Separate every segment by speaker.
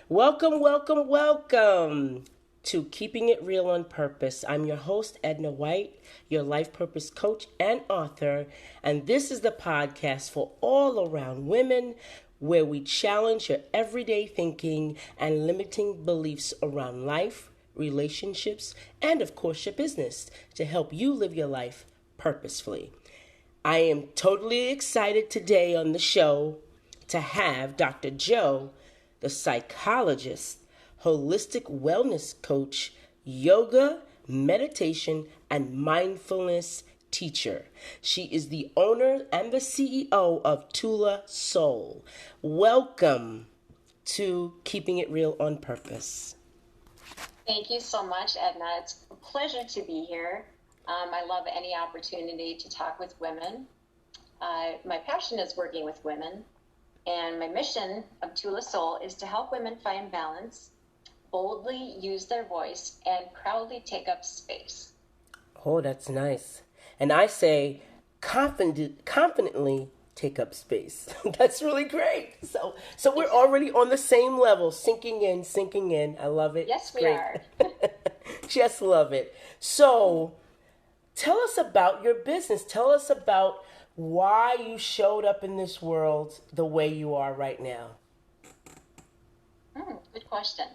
Speaker 1: Welcome, welcome, welcome to Keeping It Real on Purpose. I'm your host, Edna White, your life purpose coach and author, and this is the podcast for all around women where we challenge your everyday thinking and limiting beliefs around life, relationships, and of course your business to help you live your life purposefully. I am totally excited today on the show to have Dr. Joe, the psychologist, holistic wellness coach, yoga, meditation, and mindfulness teacher. She is the owner and the CEO of Tula Soul. Welcome to Keeping It Real on Purpose.
Speaker 2: Thank you so much, Edna. It's a pleasure to be here. I love any opportunity to talk with women. My passion is working with women, and my mission of Tula Soul is to help women find balance, boldly use their voice, and proudly take up space.
Speaker 1: Oh, that's nice. And I say confidently take up space. That's really great. So we're already on the same level, sinking in. I love it.
Speaker 2: Yes, we
Speaker 1: great.
Speaker 2: are.
Speaker 1: Just love it. So tell us about your business. Tell us about why you showed up in this world the way you are right now.
Speaker 2: Good question.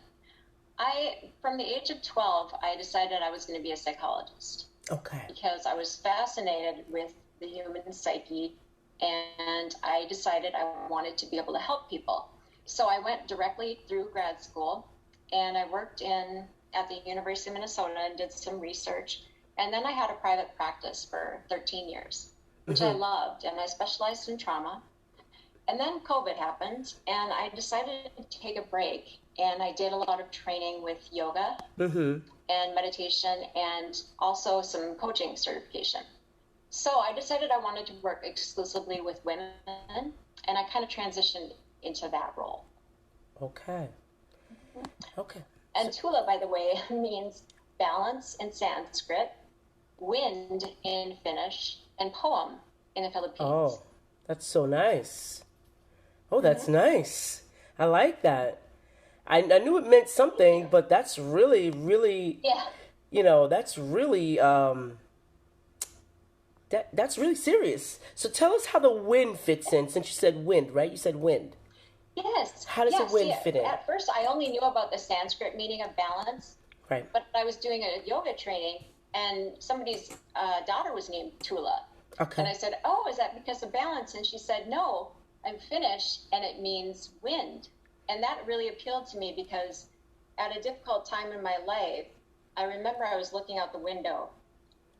Speaker 2: From the age of 12, I decided I was going to be a psychologist.
Speaker 1: Okay.
Speaker 2: Because I was fascinated with the human psyche, and I decided I wanted to be able to help people. So I went directly through grad school, and I worked at the University of Minnesota and did some research. And then I had a private practice for 13 years, which I loved, and I specialized in trauma. And then COVID happened, and I decided to take a break, and I did a lot of training with yoga and meditation and also some coaching certification. So I decided I wanted to work exclusively with women, and I kind of transitioned into that role.
Speaker 1: Okay. Okay.
Speaker 2: And Tula, by the way, means balance in Sanskrit, wind in Finnish, and poem in the Philippines.
Speaker 1: Oh, that's so nice. Oh, that's nice. I like that. I knew it meant something, but that's really, really, that's really, that's really serious. So tell us how the wind fits in, since you said wind, right? You said wind.
Speaker 2: Yes.
Speaker 1: How does the wind fit in?
Speaker 2: At first, I only knew about the Sanskrit meaning of balance.
Speaker 1: Right.
Speaker 2: But I was doing a yoga training, and somebody's daughter was named Tula.
Speaker 1: Okay.
Speaker 2: And I said, oh, is that because of balance? And she said, no, I'm Finnish, and it means wind. And that really appealed to me because at a difficult time in my life, I remember I was looking out the window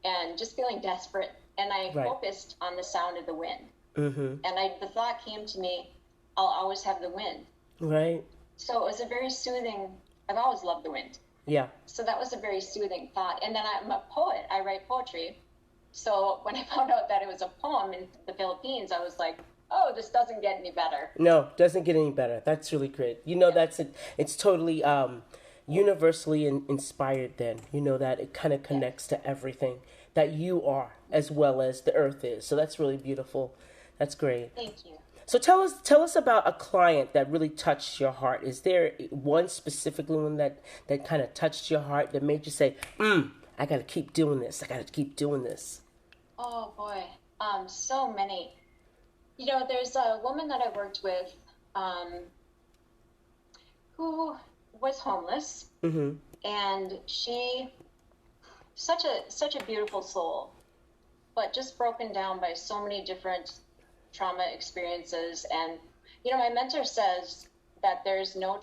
Speaker 2: and just feeling desperate. And I focused on the sound of the wind. And the thought came to me, I'll always have the wind.
Speaker 1: Right.
Speaker 2: So it was a very soothing, I've always loved the wind.
Speaker 1: Yeah.
Speaker 2: So that was a very soothing thought. And then I'm a poet. I write poetry. So when I found out that it was a poem in the Philippines, I was like, oh, this doesn't get any better.
Speaker 1: No, doesn't get any better. That's really great. That's it. It's totally universally inspired then. That it kind of connects to everything that you are as well as the earth is. So that's really beautiful. That's great.
Speaker 2: Thank you.
Speaker 1: So tell us about a client that really touched your heart. Is there one specifically one that kind of touched your heart that made you say, I got to keep doing this. I got to keep doing this.
Speaker 2: Oh boy. So many. There's a woman that I worked with who was homeless, and she, such a beautiful soul, but just broken down by so many different trauma experiences. And, my mentor says that there's no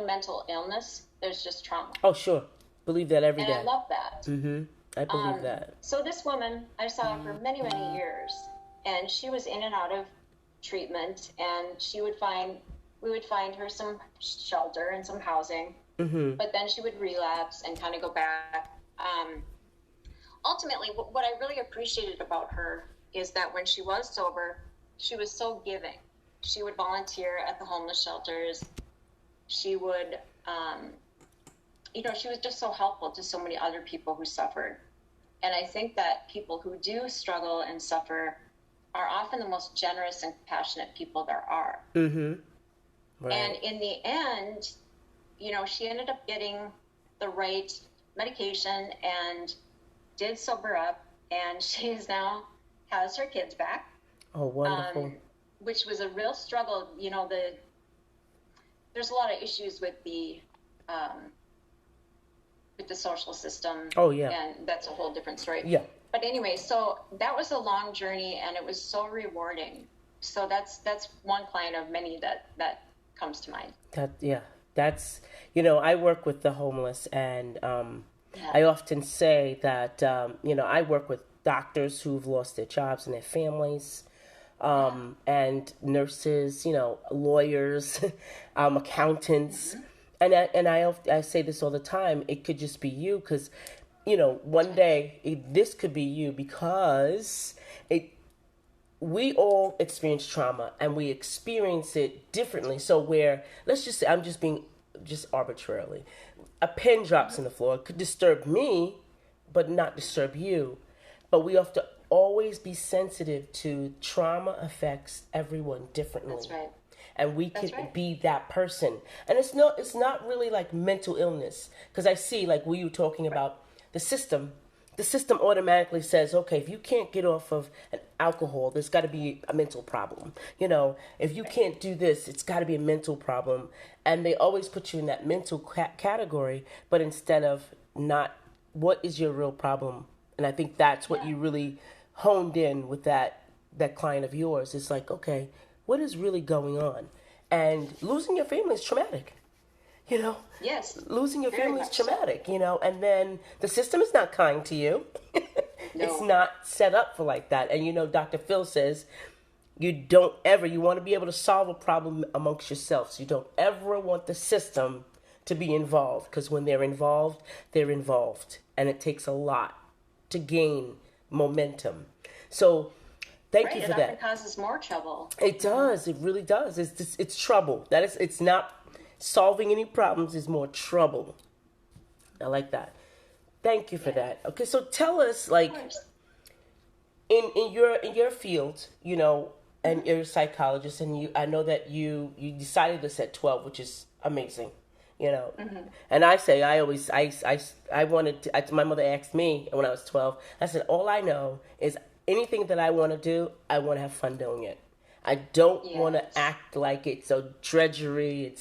Speaker 2: mental illness. There's just trauma.
Speaker 1: Oh, sure. Believe that every day.
Speaker 2: And I love that.
Speaker 1: I believe that.
Speaker 2: So this woman, I saw for many, many years. And she was in and out of treatment, and we would find her some shelter and some housing, but then she would relapse and kind of go back. Ultimately, what I really appreciated about her is that when she was sober, she was so giving. She would volunteer at the homeless shelters. She would, she was just so helpful to so many other people who suffered. And I think that people who do struggle and suffer are often the most generous and compassionate people there are. And
Speaker 1: Right.
Speaker 2: in the end, she ended up getting the right medication and did sober up, and she's now has her kids back,
Speaker 1: Oh, wonderful.
Speaker 2: which was a real struggle. There's a lot of issues um, with the social system,
Speaker 1: Oh, yeah.
Speaker 2: and that's a whole different story.
Speaker 1: Yeah.
Speaker 2: But anyway, so that was a long journey, and it was so rewarding. So that's one client of many that comes to mind.
Speaker 1: Yeah. That's, I work with the homeless, and
Speaker 2: Yeah.
Speaker 1: I often say that, I work with doctors who've lost their jobs and their families, and nurses, lawyers, accountants.
Speaker 2: Mm-hmm.
Speaker 1: And I say this all the time. It could just be you because, one day this could be you because we all experience trauma and we experience it differently. So where, let's just say, I'm just being just arbitrarily, a pin drops in the floor. It could disturb me, but not disturb you. But we have to always be sensitive to trauma affects everyone differently.
Speaker 2: That's right.
Speaker 1: And we
Speaker 2: That's
Speaker 1: can
Speaker 2: right.
Speaker 1: be that person. And it's not really like mental illness. Because I see, like, we were talking about the system. The system automatically says, okay, if you can't get off of an alcohol, there's got to be a mental problem. If you can't do this, it's got to be a mental problem. And they always put you in that mental category, but instead of not, what is your real problem? And I think that's what
Speaker 2: Yeah.
Speaker 1: you really honed in with that client of yours. It's like, okay, what is really going on? And losing your family is traumatic. You know,
Speaker 2: Yes.
Speaker 1: losing your
Speaker 2: Very
Speaker 1: family is
Speaker 2: much so.
Speaker 1: traumatic, and then the system is not kind to you. It's
Speaker 2: No.
Speaker 1: not set up for like that. And Dr. Phil says you want to be able to solve a problem amongst yourselves. You don't ever want the system to be involved because when they're involved, they're involved. And it takes a lot to gain momentum. So thank
Speaker 2: Right.
Speaker 1: you
Speaker 2: It
Speaker 1: for
Speaker 2: often
Speaker 1: that.
Speaker 2: causes more trouble.
Speaker 1: It does. It really does. It's trouble. It's not solving any problems. Is more trouble. I like that. Thank you for
Speaker 2: Yeah.
Speaker 1: that. Okay, so tell us,
Speaker 2: Of
Speaker 1: like,
Speaker 2: course.
Speaker 1: in your field, and you're a psychologist, and I know that you decided this at 12, which is amazing. And I wanted to, my mother asked me when I was 12, I said, all I know is anything that I want to do, I want to have fun doing it. I don't want
Speaker 2: Yes.
Speaker 1: to act like it's a drudgery.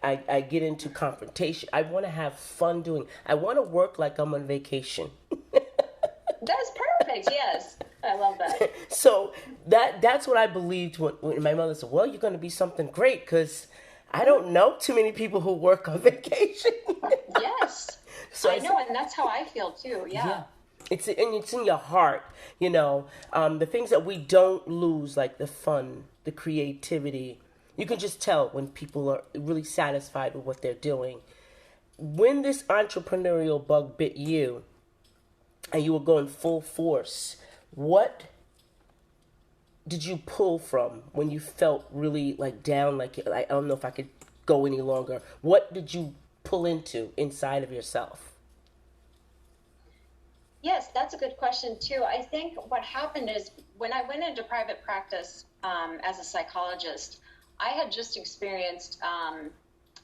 Speaker 1: I get into confrontation. I want to have fun doing. I want to work like I'm on vacation.
Speaker 2: That's perfect. Yes. I love that.
Speaker 1: So that's what I believed when my mother said, "Well, you're going to be something great," because I don't know too many people who work on vacation.
Speaker 2: Yes.
Speaker 1: So
Speaker 2: I know, and that's how I feel too. Yeah.
Speaker 1: It's in your heart, the things that we don't lose, like the fun, the creativity. You can just tell when people are really satisfied with what they're doing. When this entrepreneurial bug bit you, and you were going full force, what did you pull from when you felt really like down, like I don't know if I could go any longer? What did you pull into inside of yourself?
Speaker 2: Yes, that's a good question too. I think what happened is when I went into private practice as a psychologist, I had just experienced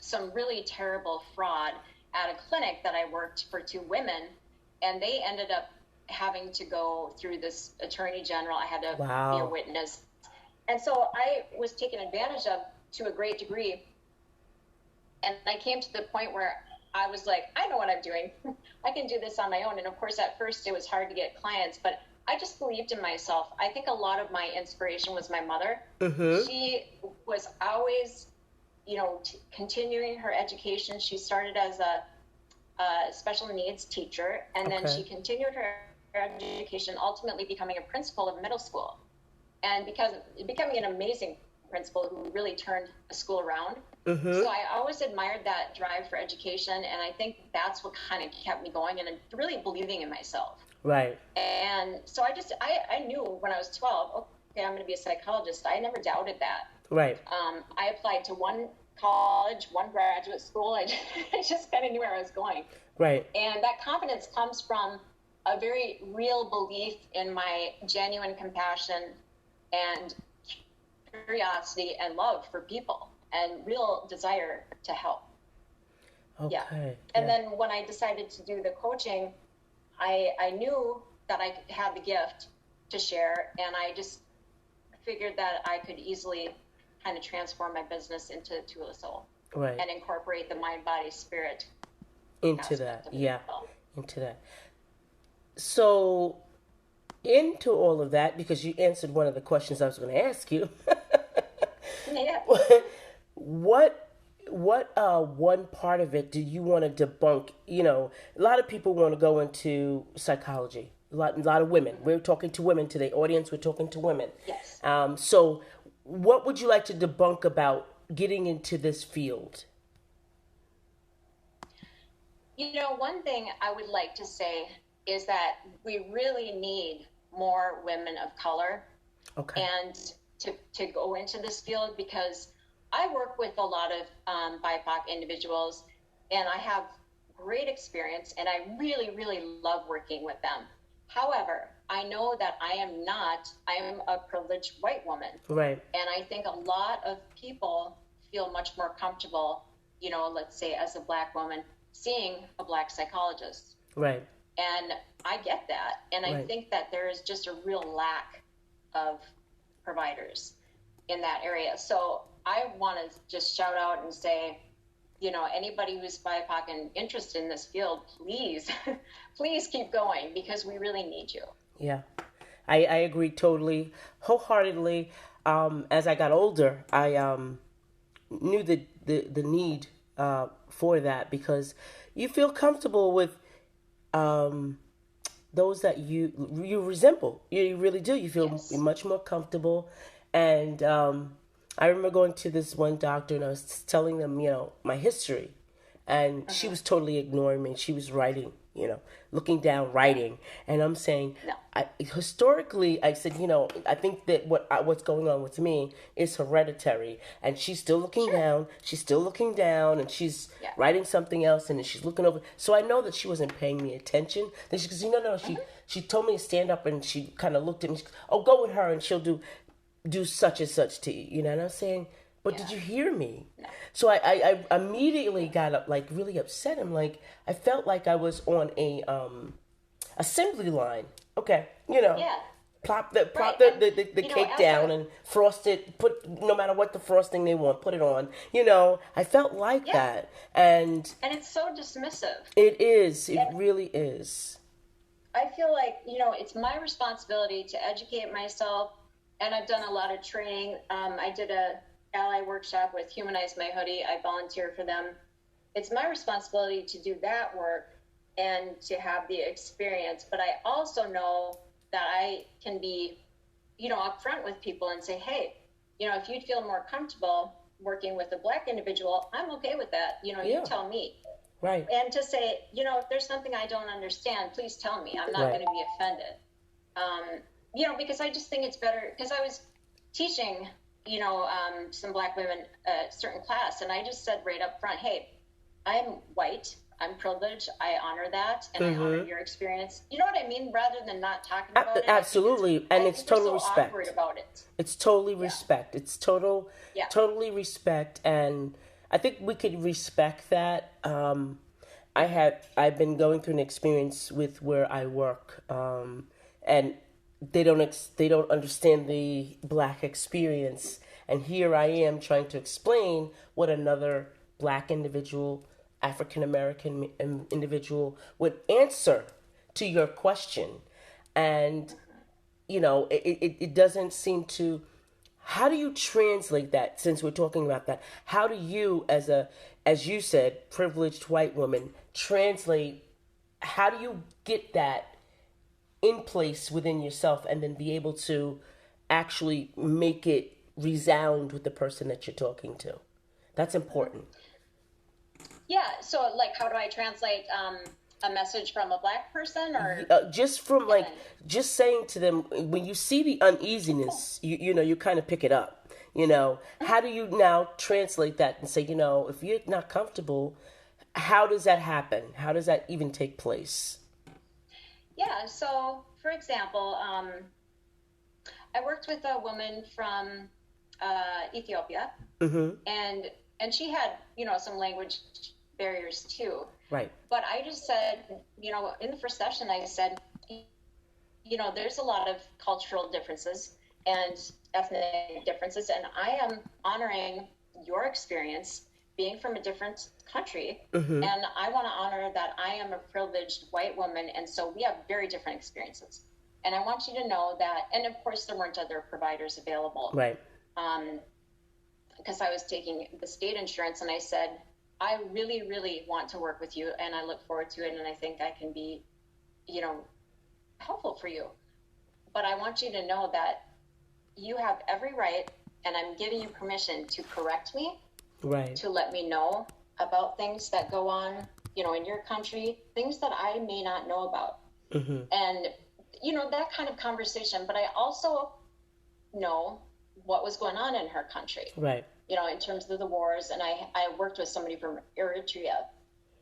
Speaker 2: some really terrible fraud at a clinic that I worked for two women, and they ended up having to go through this attorney general. I had to be a
Speaker 1: Wow.
Speaker 2: witness. And so I was taken advantage of to a great degree. And I came to the point where I was like, I know what I'm doing. I can do this on my own. And of course, at first it was hard to get clients, but I just believed in myself. I think a lot of my inspiration was my mother.
Speaker 1: Mm-hmm.
Speaker 2: She was always, continuing her education. She started as a special needs teacher, and then she continued her education, ultimately becoming a principal of middle school, and becoming an amazing principal who really turned a school around.
Speaker 1: Mm-hmm.
Speaker 2: So I always admired that drive for education, and I think that's what kind of kept me going and really believing in myself.
Speaker 1: Right.
Speaker 2: And so I knew when I was 12, okay, I'm going to be a psychologist. I never doubted that.
Speaker 1: Right.
Speaker 2: I applied to one college, one graduate school. I just kind of knew where I was going.
Speaker 1: Right.
Speaker 2: And that confidence comes from a very real belief in my genuine compassion and curiosity and love for people. and real desire to help. Yeah.
Speaker 1: Okay.
Speaker 2: And
Speaker 1: Yeah.
Speaker 2: then when I decided to do the coaching, I knew that I had the gift to share, and I just figured that I could easily kind of transform my business into Tool of Soul
Speaker 1: Right.
Speaker 2: and incorporate the mind, body, spirit
Speaker 1: Into
Speaker 2: aspect
Speaker 1: that.
Speaker 2: of it
Speaker 1: Yeah.
Speaker 2: as well.
Speaker 1: Into that. So, into all of that, because you answered one of the questions I was going to ask you.
Speaker 2: Yeah.
Speaker 1: what one part of it do you want to debunk? You know, a lot of people want to go into psychology. A lot of women. We're talking to women today. Audience, we're talking to women.
Speaker 2: Yes.
Speaker 1: So, what would you like to debunk about getting into this field?
Speaker 2: You know, one thing I would like to say is that we really need more women of color
Speaker 1: Okay.
Speaker 2: and to go into this field, because I work with a lot of BIPOC individuals, and I have great experience, and I really, really love working with them. However, I know that I am a privileged white woman.
Speaker 1: Right.
Speaker 2: And I think a lot of people feel much more comfortable, you know, let's say as a Black woman, seeing a Black psychologist.
Speaker 1: Right.
Speaker 2: And I get that. And I
Speaker 1: Right.
Speaker 2: think that there is just a real lack of providers in that area. So I want to just shout out and say, you know, anybody who's BIPOC and interested in this field, please, please keep going, because we really need you.
Speaker 1: Yeah, I agree totally, wholeheartedly. As I got older, I knew the need for that, because you feel comfortable with those that you resemble. You really do. You feel
Speaker 2: Yes.
Speaker 1: much more comfortable. And I remember going to this one doctor, and I was telling them, you know, my history, and she was totally ignoring me. She was writing, you know, looking down, writing, and I'm saying,
Speaker 2: No.
Speaker 1: historically, I said, you know, I think that what's going on with me is hereditary, and she's still looking
Speaker 2: Sure.
Speaker 1: down. She's still looking down, and she's
Speaker 2: Yeah.
Speaker 1: writing something else, and then she's looking over. So I know that she wasn't paying me attention. Then she goes, no. She told me to stand up, and she kind of looked at me. She goes, oh, go with her, and she'll do such and such to you, you know. And I'm saying, but did you hear me?
Speaker 2: No.
Speaker 1: So I immediately got up, like really upset. I'm like, I felt like I was on a assembly line. Okay, you know,
Speaker 2: Yeah.
Speaker 1: plop
Speaker 2: Right.
Speaker 1: the
Speaker 2: You know,
Speaker 1: cake
Speaker 2: as
Speaker 1: down
Speaker 2: a-
Speaker 1: and frost it. Put no matter what the frosting they want, put it on. You know, I felt like
Speaker 2: Yeah.
Speaker 1: that, and
Speaker 2: And it's so dismissive.
Speaker 1: it is. It really is.
Speaker 2: I feel like, you know, it's my responsibility to educate myself, and I've done a lot of training. I did a ally workshop with Humanize My Hoodie. I volunteer for them. It's my responsibility to do that work and to have the experience, but I also know that I can be, you know, upfront with people and say, hey, you know, if you'd feel more comfortable working with a Black individual, I'm okay with that. You know,
Speaker 1: Yeah.
Speaker 2: you tell me.
Speaker 1: Right.
Speaker 2: And to say, you know, if there's something I don't understand, please tell me. I'm not
Speaker 1: Right.
Speaker 2: going to be offended. You know, because I just think it's better, because I was teaching, you know, some Black women a certain class, and I just said right up front, hey, I'm white, I'm privileged, I honor that, and I honor your experience. You know what I mean? Rather than not talking about it.
Speaker 1: Absolutely, and it's total
Speaker 2: so
Speaker 1: respect.
Speaker 2: awkward about it.
Speaker 1: It's totally respect. It's
Speaker 2: Yeah.
Speaker 1: totally respect, and I think we could respect that. I've been going through an experience with where I work, and they don't understand the Black experience, and here I am trying to explain what another Black individual, African American individual would answer to your question, and you know, it doesn't seem to. How do you translate that, since we're talking about that? How do you, as you said, privileged white woman, translate, how do you get that in place within yourself and then be able to actually make it resound with the person that you're talking to? That's important.
Speaker 2: Yeah. So, like, how do I translate a message from a Black person, or
Speaker 1: Just from just saying to them, when you see the uneasiness, you know, you kind of pick it up. You know, how do you now translate that and say, you know, if you're not comfortable, how does that happen? How does that even take place?
Speaker 2: Yeah. So, for example, I worked with a woman from Ethiopia,
Speaker 1: Mm-hmm.
Speaker 2: and she had, some language barriers too.
Speaker 1: Right.
Speaker 2: But I just said, in the first session, I said, there's a lot of cultural differences and ethnic differences, and I am honoring your experience being from a different country,
Speaker 1: Mm-hmm.
Speaker 2: and I want to honor that I am a privileged white woman, and so we have very different experiences. And I want you to know that, and of course, there weren't other providers available.
Speaker 1: Right.
Speaker 2: Because I was taking the state insurance, and I said, I really, really want to work with you, and I look forward to it, and I think I can be, helpful for you. But I want you to know that you have every right, and I'm giving you permission to correct me,
Speaker 1: Right.
Speaker 2: to let me know about things that go on, in your country, things that I may not know about.
Speaker 1: Mm-hmm.
Speaker 2: And, that kind of conversation. But I also know what was going on in her country.
Speaker 1: Right.
Speaker 2: In terms of the wars, and I worked with somebody from Eritrea.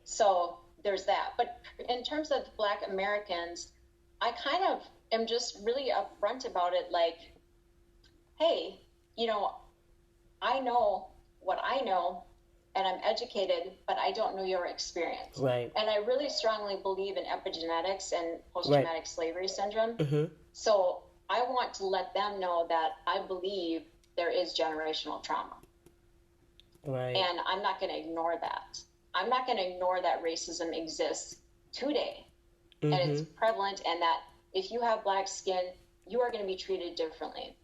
Speaker 2: So there's that. But in terms of Black Americans, I kind of am just really upfront about it, like, hey, I know what I know, and I'm educated, but I don't know your experience.
Speaker 1: Right.
Speaker 2: And I really strongly believe in epigenetics and post-traumatic slavery syndrome.
Speaker 1: Mm-hmm.
Speaker 2: So I want to let them know that I believe there is generational trauma.
Speaker 1: Right.
Speaker 2: And I'm not going to ignore that. I'm not going to ignore that racism exists today.
Speaker 1: Mm-hmm.
Speaker 2: And it's prevalent, and that if you have Black skin, you are going to be treated differently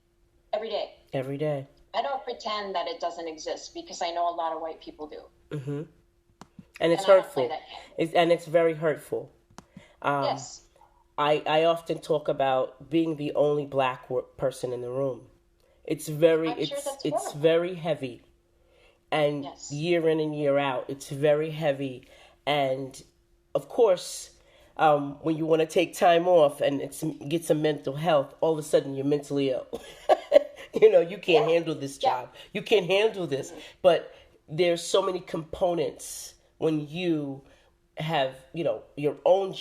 Speaker 2: every day.
Speaker 1: Every day.
Speaker 2: I don't pretend that it doesn't exist, because I know a lot of white people do.
Speaker 1: Mm-hmm. And it's
Speaker 2: And I don't
Speaker 1: hurtful.
Speaker 2: play that game.
Speaker 1: And it's very hurtful.
Speaker 2: Yes.
Speaker 1: I often talk about being the only Black person in the room. It's very
Speaker 2: I'm sure that's
Speaker 1: it's
Speaker 2: horrible.
Speaker 1: very heavy, and
Speaker 2: Yes.
Speaker 1: year in and year out, it's very heavy. And of course, when you want to take time off and get some mental health, all of a sudden you're mentally ill. You can't handle this job. You can't handle this.
Speaker 2: Mm-hmm.
Speaker 1: But there's so many components when you have, your own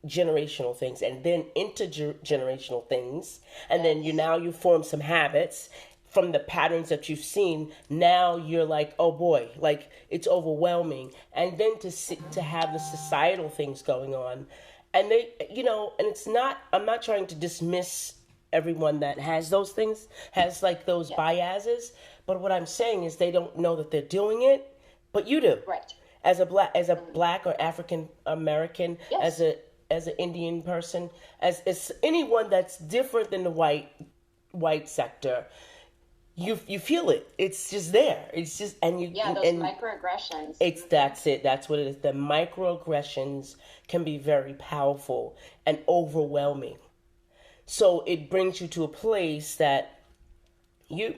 Speaker 1: generational things, and then intergenerational things, and then you form some habits from the patterns that you've seen. Now you're like, oh boy, like it's overwhelming. And then to have the societal things going on, and they, and it's not, I'm not trying to dismiss everyone that has those things, has like those biases, but what I'm saying is they don't know that they're doing it, but you do.
Speaker 2: Right.
Speaker 1: As a Black or African American,
Speaker 2: Yes.
Speaker 1: as an Indian person, as anyone that's different than the white sector, you feel it. It's just there. It's just, and
Speaker 2: those microaggressions.
Speaker 1: That's it. That's what it is. The microaggressions can be very powerful and overwhelming. So it brings you to a place that you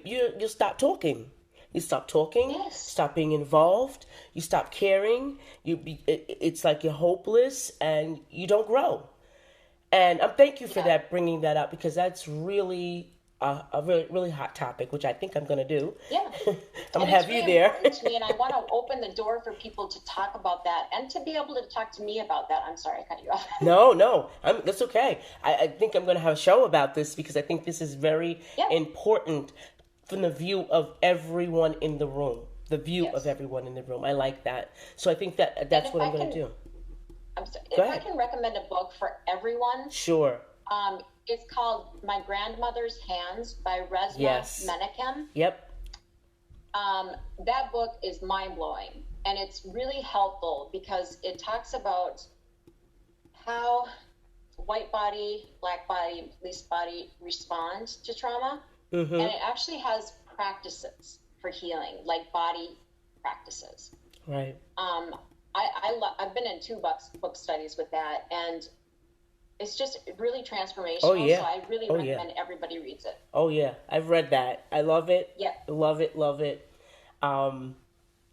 Speaker 1: stop talking. You stop talking.
Speaker 2: Yes.
Speaker 1: Stop being involved. You stop caring. It's like you're hopeless and you don't grow. And thank you for that, bringing that up, because that's really a really, really hot topic, which I think I'm going to do.
Speaker 2: Yeah.
Speaker 1: I'm going to have you there.
Speaker 2: To me, and I want to open the door for people to talk about that and to be able to talk to me about that. I'm sorry, I cut you off.
Speaker 1: No, that's okay. I think I'm going to have a show about this, because I think this is very important from the view of everyone in the room. The view of everyone in the room. I like that. So I think that's what I'm going to do.
Speaker 2: I'm sorry, if I can recommend a book for everyone.
Speaker 1: Sure.
Speaker 2: It's called My Grandmother's Hands by Resmaa Menakem.
Speaker 1: Yep.
Speaker 2: That book is mind-blowing, and it's really helpful because it talks about how white body, Black body, least body respond to trauma. Mm-hmm. And it actually has practices for healing, like body practices.
Speaker 1: Right.
Speaker 2: I've been in 2 book studies with that, and it's just really transformational.
Speaker 1: Oh, yeah.
Speaker 2: So I really recommend everybody reads it.
Speaker 1: Oh, yeah. I've read that. I love it.
Speaker 2: Yeah.
Speaker 1: Love it.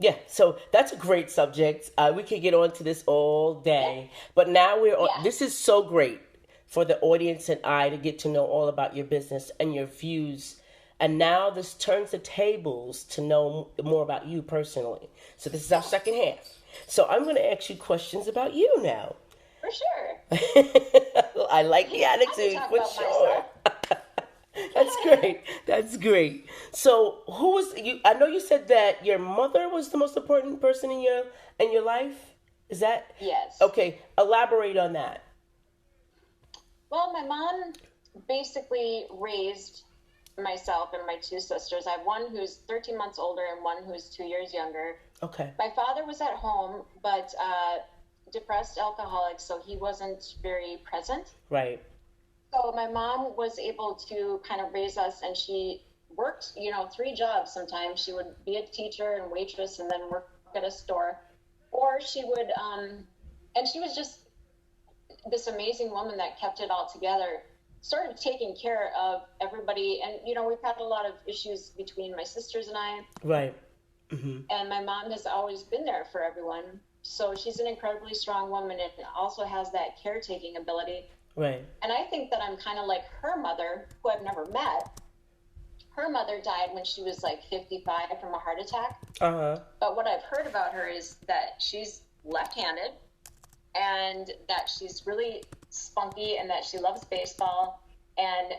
Speaker 1: Yeah, so that's a great subject. We could get on to this all day. Yeah. But now we're on. Yeah. This is so great for the audience and I to get to know all about your business and your views. And now this turns the tables to know more about you personally. So this is our second half. So I'm going to ask you questions about you now.
Speaker 2: For sure.
Speaker 1: I like the attitude, for sure. That's great. That's great. So, who was you? I know you said that your mother was the most important person in your life. Is that
Speaker 2: Yes.
Speaker 1: okay? Elaborate on that.
Speaker 2: Well, my mom basically raised myself and my two sisters. I have one who's 13 months older and one who's 2 years younger.
Speaker 1: Okay.
Speaker 2: My father was at home, but depressed alcoholic, so he wasn't very present.
Speaker 1: Right.
Speaker 2: So my mom was able to kind of raise us, and she worked, three jobs sometimes. She would be a teacher and waitress and then work at a store. Or she would, and she was just this amazing woman that kept it all together, sort of taking care of everybody. And, we've had a lot of issues between my sisters and I.
Speaker 1: Right.
Speaker 2: And my mom has always been there for everyone. So she's an incredibly strong woman and also has that caretaking ability.
Speaker 1: Right.
Speaker 2: And I think that I'm kind of like her mother, who I've never met. Her mother died when she was like 55 from a heart attack.
Speaker 1: Uh-huh.
Speaker 2: But what I've heard about her is that she's left-handed and that she's really spunky and that she loves baseball and,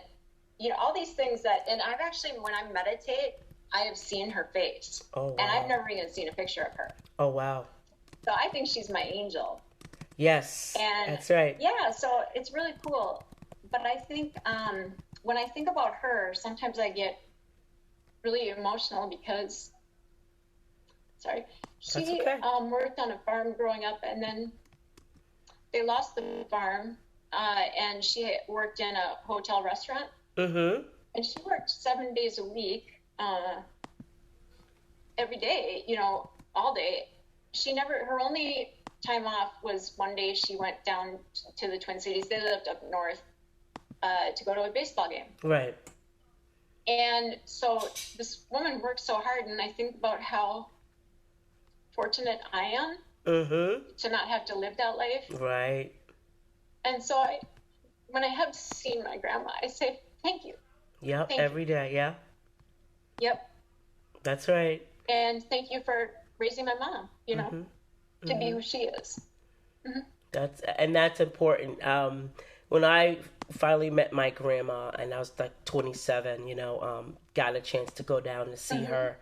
Speaker 2: all these things and I've actually, when I meditate, I have seen her face.
Speaker 1: Oh, wow.
Speaker 2: And I've never even seen a picture of her.
Speaker 1: Oh, wow.
Speaker 2: So I think she's my angel.
Speaker 1: Yes,
Speaker 2: And
Speaker 1: that's right.
Speaker 2: Yeah, so it's really cool. But I think when I think about her, sometimes I get really emotional because, she
Speaker 1: okay.
Speaker 2: worked on a farm growing up, and then they lost the farm, and she worked in a hotel restaurant.
Speaker 1: Mm-hmm.
Speaker 2: And she worked 7 days a week, every day, all day. Her only time off was one day she went down to the Twin Cities. They lived up north, to go to a baseball game.
Speaker 1: Right.
Speaker 2: And so this woman worked so hard, and I think about how fortunate I am to not have to live that life.
Speaker 1: Right.
Speaker 2: And so when I have seen my grandma, I say, thank you.
Speaker 1: Yep, every day, yeah.
Speaker 2: Yep.
Speaker 1: That's right.
Speaker 2: And thank you for raising my mom, to be who she is. Mm-hmm.
Speaker 1: That's important. When I finally met my grandma, and I was like 27, got a chance to go down to see her,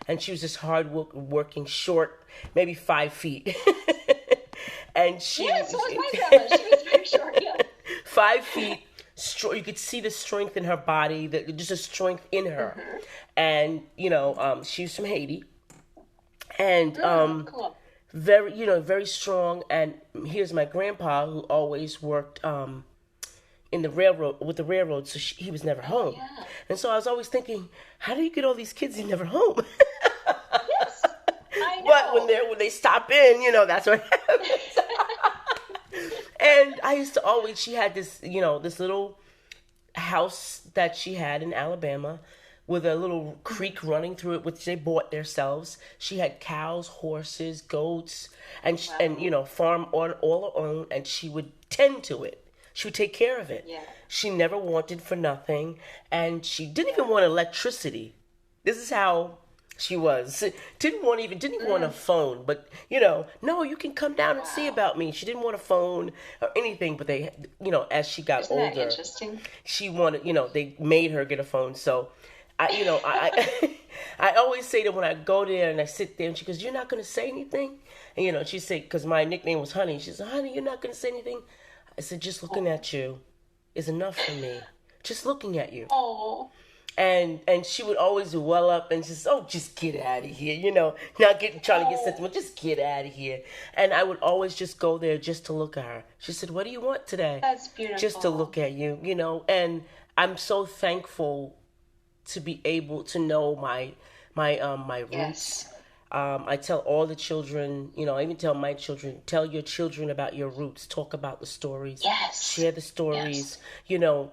Speaker 1: and she was this working, short, maybe 5 feet, and so was
Speaker 2: my grandma. She was very short. Yeah.
Speaker 1: 5 feet. You could see the strength in her body, just a strength in her, and she was from Haiti, and
Speaker 2: Cool.
Speaker 1: very strong. And here's my grandpa, who always worked in the railroad, so he was never home.
Speaker 2: Yeah.
Speaker 1: And so I was always thinking, how do you get all these kids who never home?
Speaker 2: Yes, I know.
Speaker 1: But when they stop in, that's what happens. And I used to always, she had this, this little house that she had in Alabama with a little creek running through it, which they bought themselves. She had cows, horses, goats, and farm on all her own, and she would tend to it. She would take care of it.
Speaker 2: Yeah.
Speaker 1: She never wanted for nothing, and she didn't even want electricity. This is how she was. Didn't want a phone, but no, you can come down and see about me. She didn't want a phone or anything, but they, as she got
Speaker 2: Isn't
Speaker 1: older,
Speaker 2: that interesting?
Speaker 1: she wanted, they made her get a phone. So I I always say that when I go there and I sit there, and she goes, "You're not going to say anything?" And she said, because my nickname was Honey. She said, "Honey, you're not going to say anything?" I said, "Just looking at you is enough for me. Just looking at you."
Speaker 2: Oh.
Speaker 1: And she would always well up and just, "Oh, just get out of here," not trying to get sentimental, just get out of here. And I would always just go there just to look at her. She said, "What do you want today?"
Speaker 2: That's beautiful.
Speaker 1: Just to look at you, And I'm so thankful to be able to know my roots.
Speaker 2: Yes.
Speaker 1: I tell all the children, I even tell my children, tell your children about your roots. Talk about the stories.
Speaker 2: Yes.
Speaker 1: Share the stories.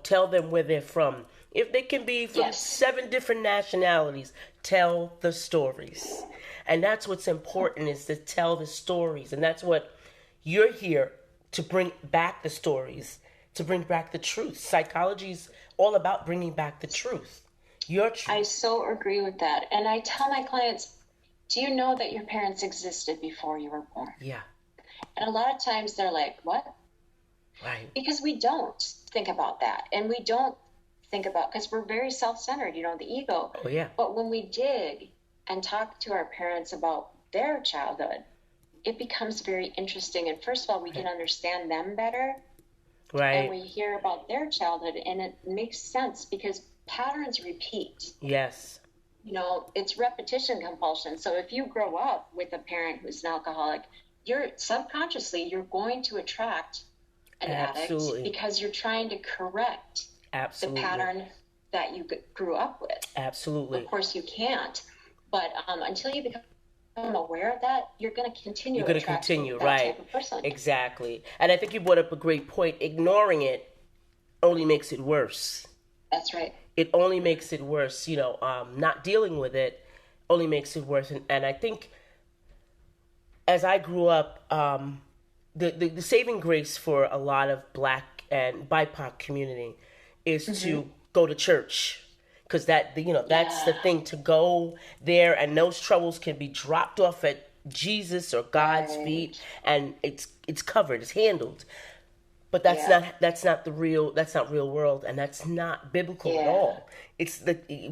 Speaker 1: Tell them where they're from. If they can be from 7 different nationalities, tell the stories. And that's what's important, is to tell the stories. And that's what you're here to bring back, the stories, to bring back the truth. Psychology's all about bringing back the truth. Your truth.
Speaker 2: I so agree with that. And I tell my clients, do you know that your parents existed before you were born?
Speaker 1: Yeah.
Speaker 2: And a lot of times they're like, what?
Speaker 1: Right.
Speaker 2: Because we don't think about that. And we don't think about, because we're very self-centered, the ego.
Speaker 1: Oh, yeah.
Speaker 2: But when we dig and talk to our parents about their childhood, it becomes very interesting. And first of all, we can understand them better.
Speaker 1: Right.
Speaker 2: And we hear about their childhood, and it makes sense because patterns repeat.
Speaker 1: Yes.
Speaker 2: It's repetition compulsion. So if you grow up with a parent who's an alcoholic, you're going to attract an
Speaker 1: Absolutely.
Speaker 2: addict because you're trying to correct
Speaker 1: Absolutely.
Speaker 2: the pattern that you grew up with.
Speaker 1: Absolutely.
Speaker 2: Of course you can't, but until you become aware of that, you're going to continue.
Speaker 1: You're going to continue,
Speaker 2: that
Speaker 1: right?
Speaker 2: Type of person.
Speaker 1: Exactly. And I think you brought up a great point. Ignoring it only makes it worse.
Speaker 2: That's right.
Speaker 1: It only makes it worse. Not dealing with it only makes it worse. And I think as I grew up, the saving grace for a lot of Black and BIPOC community is to go to church. Because that's the thing, to go there, and those troubles can be dropped off at Jesus or God's feet, and it's covered, it's handled. But that's not real world, and that's not biblical at all.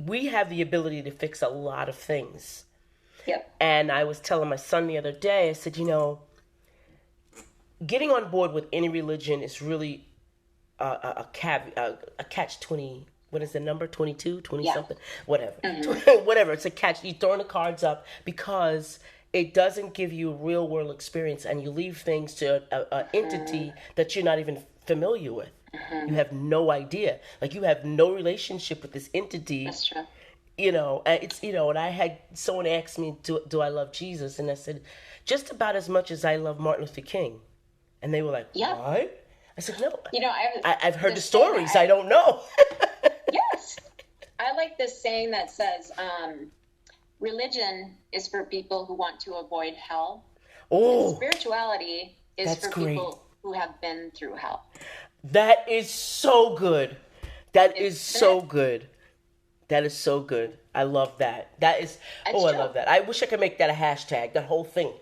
Speaker 1: We have the ability to fix a lot of things.
Speaker 2: Yep.
Speaker 1: And I was telling my son the other day, I said, getting on board with any religion is really a catch 20. What is the number? 22, 20 something, whatever. Whatever. It's a catch. You're throwing the cards up because it doesn't give you a real world experience, and you leave things to an entity that you're not even familiar with. You have no idea. Like, you have no relationship with this entity.
Speaker 2: That's true.
Speaker 1: And I had someone ask me, do I love Jesus? And I said, just about as much as I love Martin Luther King. And they were like, what? I said, no. I've heard the stories. I don't know.
Speaker 2: Yes. I like this saying that says, religion is for people who want to avoid hell.
Speaker 1: Oh,
Speaker 2: spirituality is for people who have been through hell.
Speaker 1: That is so good. That is so good. I love that. I love that. I wish I could make that a hashtag, that whole thing.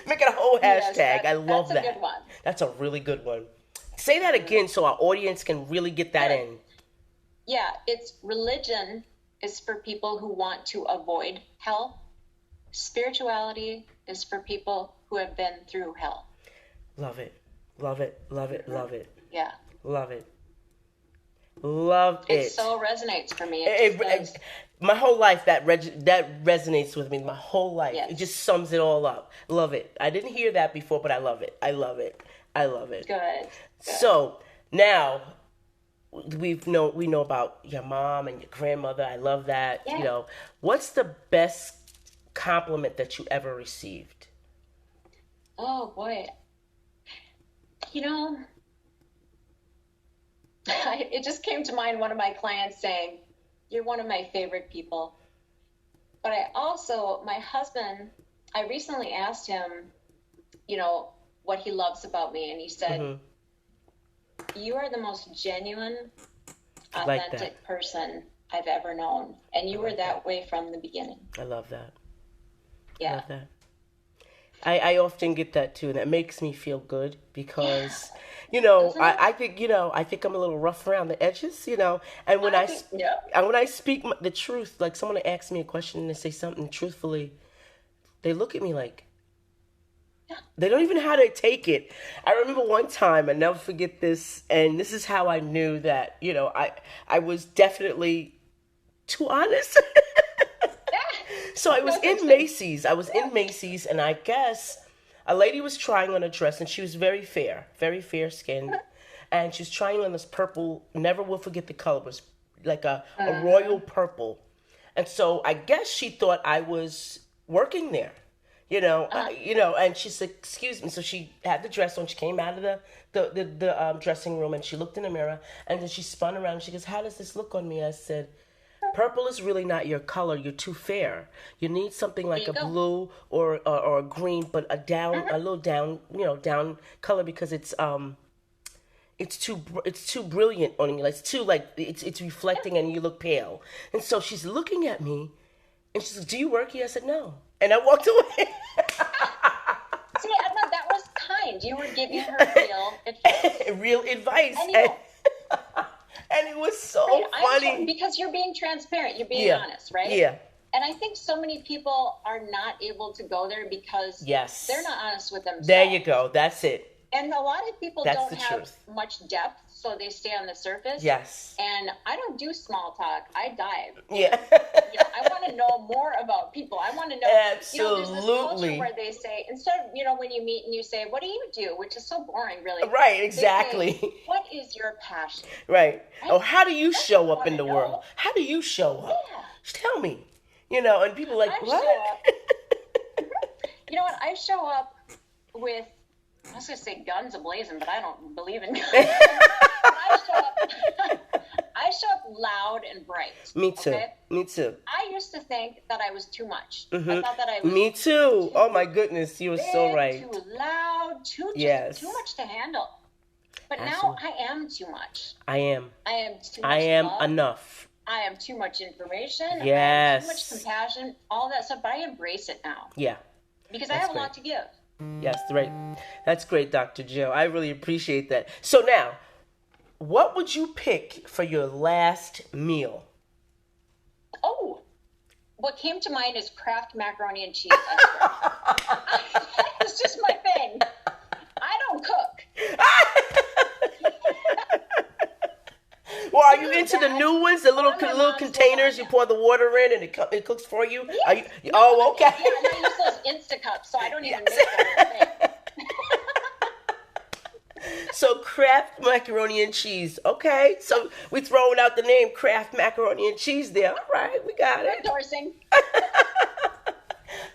Speaker 1: Make it a whole hashtag. I love that.
Speaker 2: That's a good one.
Speaker 1: That's a really good one. Say that again so our audience can really get that in.
Speaker 2: Yeah, it's religion is for people who want to avoid hell. Spirituality is for people who have been through hell.
Speaker 1: Love it. Love it. Love it. Love it.
Speaker 2: Yeah.
Speaker 1: Love it. Love it.
Speaker 2: It so resonates for me.
Speaker 1: My whole life, that resonates with me. My whole life.
Speaker 2: Yes.
Speaker 1: It just sums it all up. Love it. I didn't hear that before, but I love it. I love it. I love it.
Speaker 2: Good.
Speaker 1: So now we know about your mom and your grandmother. I love that.
Speaker 2: Yeah.
Speaker 1: What's the best compliment that you ever received?
Speaker 2: Oh boy. It just came to mind, one of my clients saying, "You're one of my favorite people." But my husband, I recently asked him, what he loves about me. And he said, "You are the most genuine, authentic person I've ever known. And you were that way from the beginning."
Speaker 1: I love that.
Speaker 2: Yeah.
Speaker 1: I love that. I often get that too, and it makes me feel good because, I think I'm a little rough around the edges, and when when I speak the truth, like someone asks me a question and they say something truthfully, they look at me like, they don't even know how to take it. I remember one time, I never forget this, and this is how I knew that, I was definitely too honest. So I was in Macy's. And I guess a lady was trying on a dress, and she was very fair skinned, and she was trying on this purple. Never will forget the color. It was like a royal purple, and so I guess she thought I was working there, And she said, "Excuse me." So she had the dress on. She came out of the dressing room, and she looked in the mirror, and then she spun around. And she goes, "How does this look on me?" I said, "Purple is really not your color. You're too fair. You need something like a blue or a green, but a little down color, because it's too brilliant on you. Like, it's reflecting, and you look pale." And so she's looking at me, and she says, "Do you work here?" I said, "No," and I walked away.
Speaker 2: See, Edna, that was kind. You were giving her real advice.
Speaker 1: Real advice. And it was so funny.
Speaker 2: Because you're being transparent. You're being honest, right?
Speaker 1: Yeah.
Speaker 2: And I think so many people are not able to go there because they're not honest with themselves.
Speaker 1: There you go. That's it.
Speaker 2: And a lot of people don't have much depth, so they stay on the surface.
Speaker 1: Yes.
Speaker 2: And I don't do small talk. I dive.
Speaker 1: Yeah.
Speaker 2: I want to know more about people. I want to know.
Speaker 1: Absolutely.
Speaker 2: There's this culture where they say, instead of, when you meet and you say, what do you do? Which is so boring, really.
Speaker 1: Right, exactly.
Speaker 2: Say, what is your passion?
Speaker 1: Right. Oh, how do you show up in the world? How do you show up? Yeah. Tell me. And people are like, what?
Speaker 2: You know what? I show up with, I was going to say guns ablazing, but I don't believe in guns. I show up loud and bright.
Speaker 1: Me too.
Speaker 2: Okay?
Speaker 1: Me too.
Speaker 2: I used to think that I was too much. Mm-hmm. I thought that I was
Speaker 1: Me too. Oh my goodness, you were so right.
Speaker 2: Too loud, too much to handle. But now I am too much.
Speaker 1: I am.
Speaker 2: I am too much.
Speaker 1: I am
Speaker 2: love.
Speaker 1: Enough.
Speaker 2: I am too much information.
Speaker 1: Yes.
Speaker 2: I have too much compassion, all that stuff. But I embrace it now.
Speaker 1: Yeah.
Speaker 2: Because I have a lot to give.
Speaker 1: Yes, right. That's great, Dr. Jill. I really appreciate that. So now, what would you pick for your last meal?
Speaker 2: Oh, what came to mind is Kraft macaroni and cheese. It's just my thing. I don't cook.
Speaker 1: Well, are you into the new ones, the little containers you pour the water in and it cooks for you?
Speaker 2: Yes.
Speaker 1: Are you? Oh, okay.
Speaker 2: Yeah, and I use those Instacups, so I don't even make that thing.
Speaker 1: So Kraft macaroni and cheese. Okay, so we're throwing out the name Kraft macaroni and cheese there. All right, we got it.
Speaker 2: Endorsing.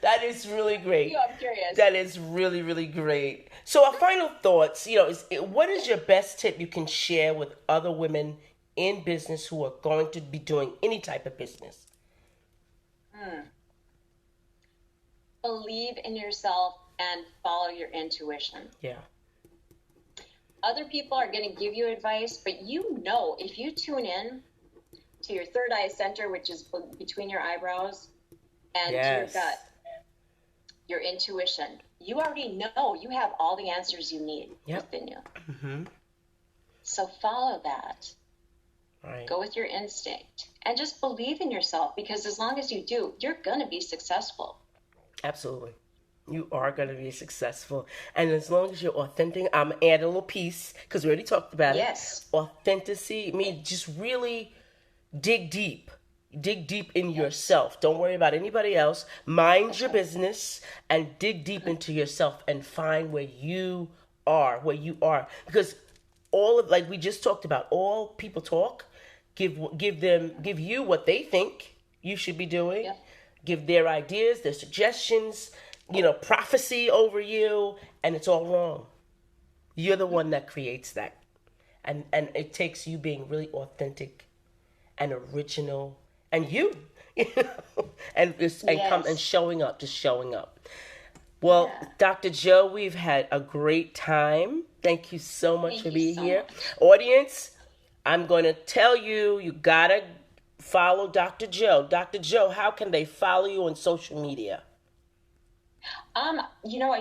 Speaker 1: That is really great.
Speaker 2: I'm curious.
Speaker 1: That is really, really great. So our final thoughts, what is your best tip you can share with other women in business who are going to be doing any type of business?
Speaker 2: Believe in yourself and follow your intuition.
Speaker 1: Yeah.
Speaker 2: Other people are going to give you advice, but if you tune in to your third eye center, which is between your eyebrows, and to your gut, your intuition, you already know you have all the answers you need within you. Mm-hmm. So follow that.
Speaker 1: Right.
Speaker 2: Go with your instinct and just believe in yourself, because as long as you do, you're going to be successful.
Speaker 1: Absolutely. You are going to be successful. And as long as you're authentic, I'm going to add a little piece because we already talked about it. Authenticity means just really dig deep. Dig deep in yourself. Don't worry about anybody else. Mind your business and dig deep into yourself and find where you are. Because like we just talked about, all people talk. Give you what they think you should be doing. Yeah. Give their ideas, their suggestions, prophecy over you, and it's all wrong. You're the one that creates that. And it takes you being really authentic and original and come and showing up. Well, Dr. Joe, we've had a great time. Thank you so much for being here. Audience, I'm going to tell you, you got to follow Dr. Joe. Dr. Joe, how can they follow you on social media?
Speaker 2: I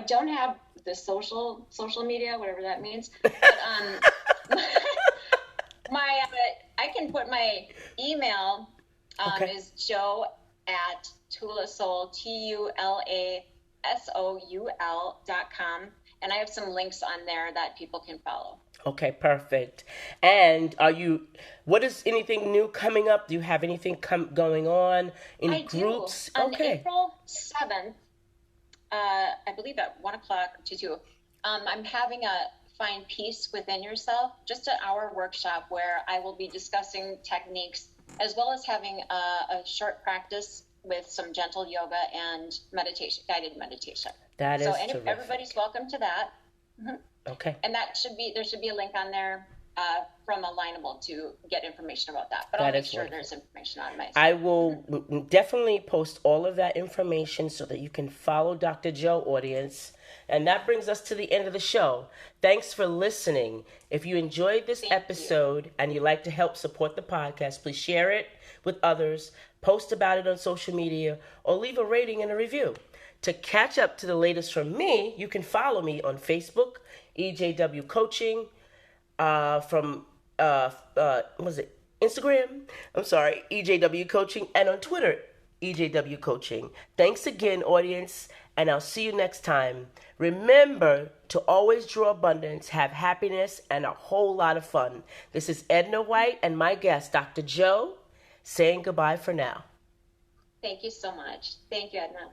Speaker 2: don't have the social media, whatever that means. But, I can put my email is joe@tulasoul, TULASOUL.com. And I have some links on there that people can follow.
Speaker 1: Okay, perfect. And what is anything new coming up? Do you have anything going on in groups?
Speaker 2: Do. On April 7th, I believe at 1 o'clock to 2, I'm having a Find Peace Within Yourself, just an hour workshop where I will be discussing techniques as well as having a short practice with some gentle yoga and guided meditation.
Speaker 1: That is terrific.
Speaker 2: Everybody's welcome to that. Mm-hmm.
Speaker 1: Okay.
Speaker 2: And there should be a link on there from Alignable to get information about that. But
Speaker 1: I'll
Speaker 2: make sure there's information on my site.
Speaker 1: I will definitely post all of that information so that you can follow Dr. Joe, audience. And that brings us to the end of the show. Thanks for listening. If you enjoyed this episode and you'd like to help support the podcast, please share it with others, post about it on social media, or leave a rating and a review. To catch up to the latest from me, you can follow me on Facebook, EJW Coaching, from was it Instagram? I'm sorry, EJW Coaching, and on Twitter, EJW Coaching. Thanks again, audience, and I'll see you next time. Remember to always draw abundance, have happiness, and a whole lot of fun. This is Edna White and my guest, Dr. Joe, saying goodbye for now.
Speaker 2: Thank you so much. Thank you, Edna.